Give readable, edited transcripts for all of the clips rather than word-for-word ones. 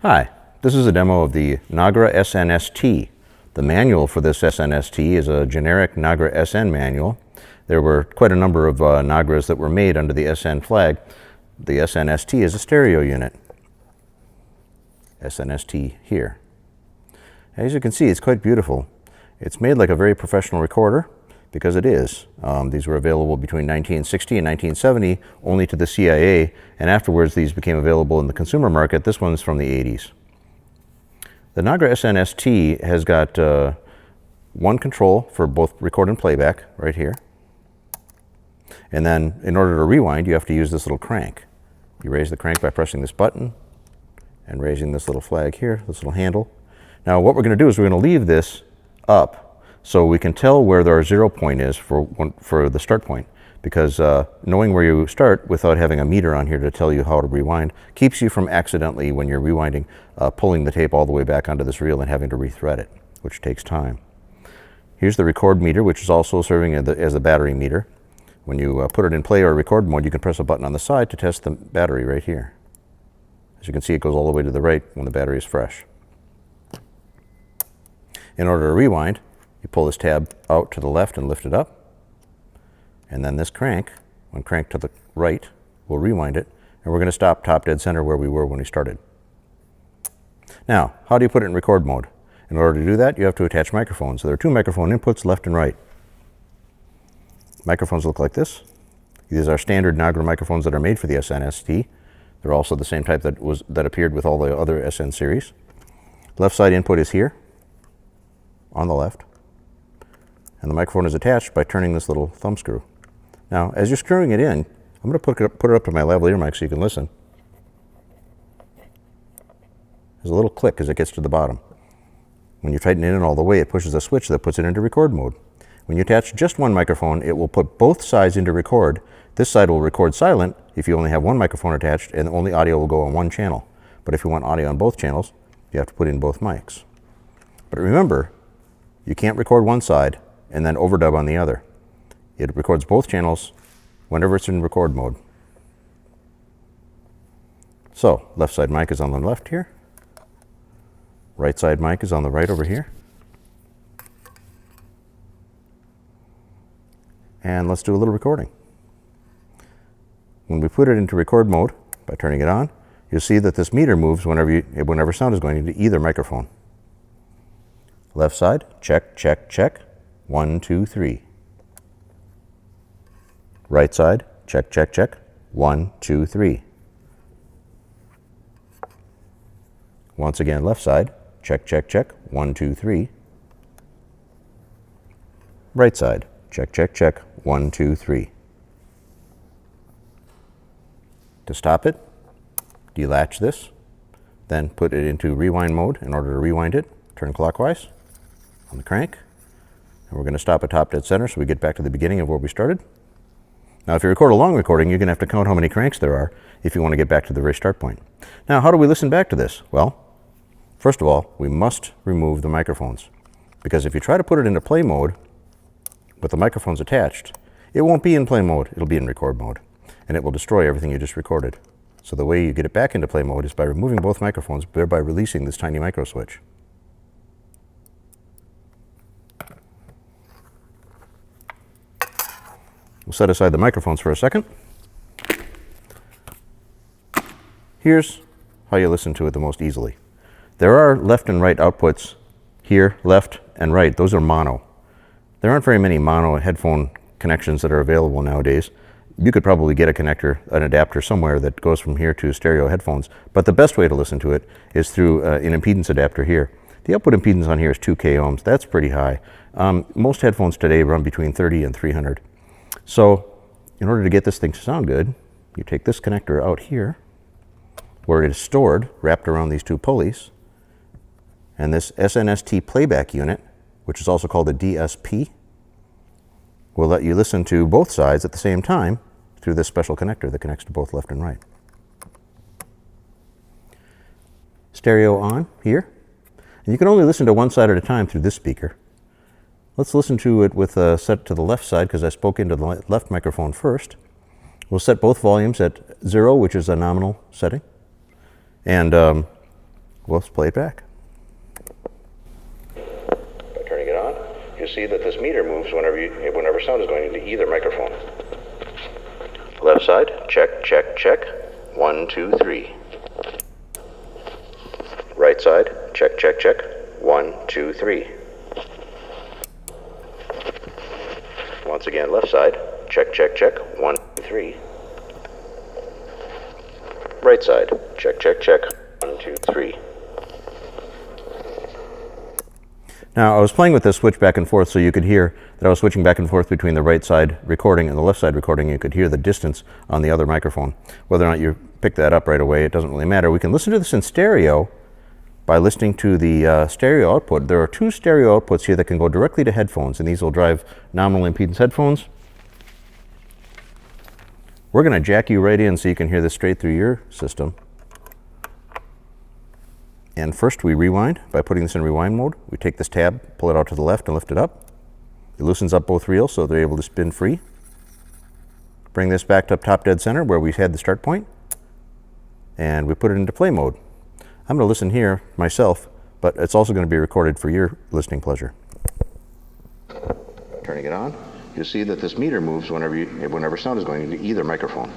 Hi, this is a demo of the Nagra SN. The manual for this SN is a generic Nagra SN manual. There were quite a number of Nagras that were made under the SN flag. The SN is a stereo unit. SN here. As you can see, it's quite beautiful. It's made like a very professional recorder, because it is. These were available between 1960 and 1970 only to the CIA, and afterwards these became available in the consumer market. This one's from the 80s. The Nagra SN has got one control for both record and playback right here. And then in order to rewind, you have to use this little crank. You raise the crank by pressing this button and raising this little flag here, this little handle. Now what we're going to do is we're going to leave this up so we can tell where our 0 point is for the start point, because knowing where you start without having a meter on here to tell you how to rewind keeps you from accidentally, when you're rewinding, pulling the tape all the way back onto this reel and having to rethread it, which takes time. Here's the record meter, which is also serving as a battery meter. When you put it in play or record mode, you can press a button on the side to test the battery right here. As you can see, it goes all the way to the right when the battery is fresh. In order to rewind, you pull this tab out to the left and lift it up. And then this crank, when cranked to the right, will rewind it. And we're going to stop top dead center where we were when we started. Now, how do you put it in record mode? In order to do that, you have to attach microphones. So there are two microphone inputs, left and right. Microphones look like this. These are standard Nagra microphones that are made for the SN. They're also the same type that appeared with all the other SN series. Left side input is here, on the left. And the microphone is attached by turning this little thumb screw. Now, as you're screwing it in, I'm going to put it up to my lavalier mic so you can listen. There's a little click as it gets to the bottom. When you tighten it in all the way, it pushes a switch that puts it into record mode. When you attach just one microphone, it will put both sides into record. This side will record silent if you only have one microphone attached, and only audio will go on one channel. But if you want audio on both channels, you have to put in both mics. But remember, you can't record one side and then overdub on the other. It records both channels whenever it's in record mode. So, left side mic is on the left here. Right side mic is on the right over here. And let's do a little recording. When we put it into record mode, by turning it on, you'll see that this meter moves whenever sound is going into either microphone. Left side, check, check, check. 1, 2, 3. Right side, check, check, check. 1, 2, 3. Once again, left side, check, check, check. 1, 2, 3. Right side, check, check, check. 1, 2, 3. To stop it, delatch this, then put it into rewind mode. In order to rewind it, turn clockwise on the crank. And we're going to stop at top dead center so we get back to the beginning of where we started. Now, if you record a long recording, you're going to have to count how many cranks there are if you want to get back to the very start point. Now, how do we listen back to this? Well, first of all, we must remove the microphones, because if you try to put it into play mode with the microphones attached, it won't be in play mode. It'll be in record mode, and it will destroy everything you just recorded. So the way you get it back into play mode is by removing both microphones, thereby releasing this tiny micro switch. We'll set aside the microphones for a second. Here's how you listen to it the most easily. There are left and right outputs here, left and right. Those are mono. There aren't very many mono headphone connections that are available nowadays. You could probably get a connector, an adapter somewhere that goes from here to stereo headphones, but the best way to listen to it is through an impedance adapter here. The output impedance on here is 2K ohms. That's pretty high. Most headphones today run between 30 and 300. So in order to get this thing to sound good, you take this connector out here, where it is stored, wrapped around these two pulleys, and this SN playback unit, which is also called a DSP, will let you listen to both sides at the same time through this special connector that connects to both left and right. Stereo on here, and you can only listen to one side at a time through this speaker. Let's listen to it with set to the left side, because I spoke into the left microphone first. We'll set both volumes at 0, which is a nominal setting. And Let's play it back. By turning it on, you see that this meter moves whenever sound is going into either microphone. Left side, check, check, check. 1, 2, 3. Right side, check, check, check. 1, 2, 3. Once again, left side, check, check, check. 1, 2, 3. Right side, check, check, check. 1, 2, 3. Now, I was playing with this switch back and forth so you could hear that I was switching back and forth between the right side recording and the left side recording. You could hear the distance on the other microphone. Whether or not you pick that up right away, it doesn't really matter. We can listen to this in stereo by listening to the stereo output. There are 2 stereo outputs here that can go directly to headphones, and these will drive nominal impedance headphones. We're going to jack you right in so you can hear this straight through your system. And first we rewind by putting this in rewind mode. We take this tab, pull it out to the left and lift it up. It loosens up both reels so they're able to spin free. Bring this back to top dead center where we had the start point. And we put it into play mode. I'm going to listen here myself, but it's also going to be recorded for your listening pleasure. Turning it on, you'll see that this meter moves whenever sound is going into either microphone.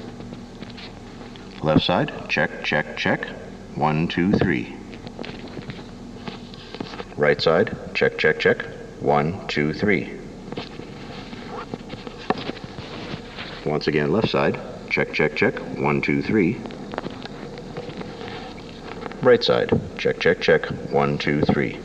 Left side, check, check, check. 1, 2, 3. Right side, check, check, check. 1, 2, 3. Once again, left side, check, check, check. 1, 2, 3. Right side, check, check, check. 1, 2, 3.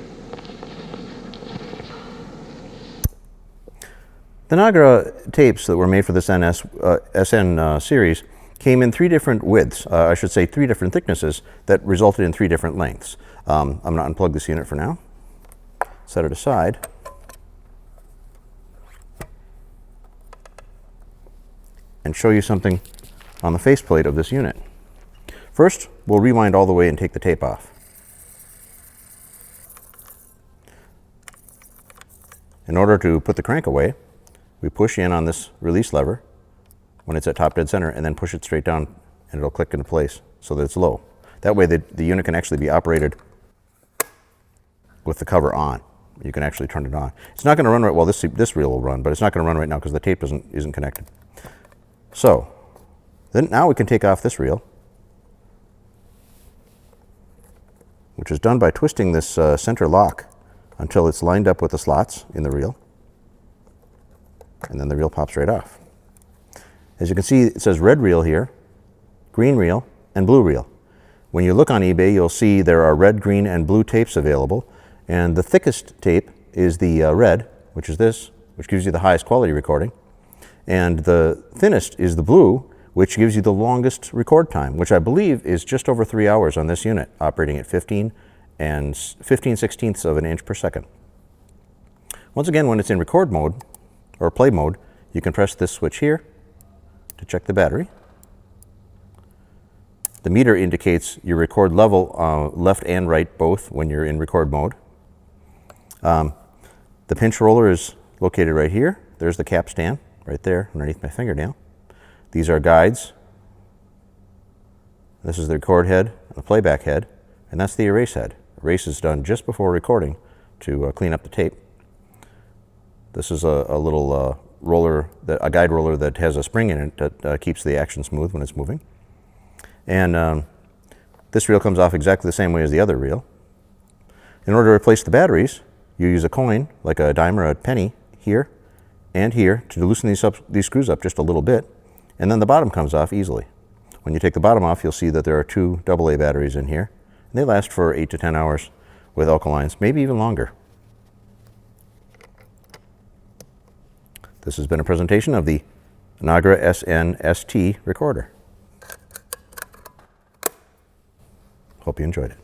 The Nagra tapes that were made for this SN series came in 3 different widths, I should say 3 different thicknesses that resulted in 3 different lengths. I'm going to unplug this unit for now, set it aside, and show you something on the faceplate of this unit. First, we'll rewind all the way and take the tape off. In order to put the crank away, we push in on this release lever when it's at top dead center and then push it straight down and it'll click into place so that it's low. That way the unit can actually be operated with the cover on. You can actually turn it on. It's not going to run right, well this reel will run, but it's not going to run right now because the tape isn't connected. So, then now we can take off this reel, which is done by twisting this center lock until it's lined up with the slots in the reel. And then the reel pops right off. As you can see, it says red reel here, green reel, and blue reel. When you look on eBay, you'll see there are red, green, and blue tapes available. And the thickest tape is the red, which is this, which gives you the highest quality recording. And the thinnest is the blue, which gives you the longest record time, which I believe is just over 3 hours on this unit, operating at 15 sixteenths of an inch per second. Once again, when it's in record mode, or play mode, you can press this switch here to check the battery. The meter indicates your record level, left and right both, when you're in record mode. The pinch roller is located right here. There's the cap stand right there underneath my fingernail. These are guides. This is the record head and the playback head, and that's the erase head. Erase is done just before recording to clean up the tape. This is a little roller, a guide roller that has a spring in it that keeps the action smooth when it's moving. And this reel comes off exactly the same way as the other reel. In order to replace the batteries, you use a coin, like a dime or a penny, here and here to loosen these screws up just a little bit, and then the bottom comes off easily. When you take the bottom off, you'll see that there are 2 AA batteries in here, and they last for 8 to 10 hours with alkalines, maybe even longer. This has been a presentation of the Nagra SN ST recorder. Hope you enjoyed it.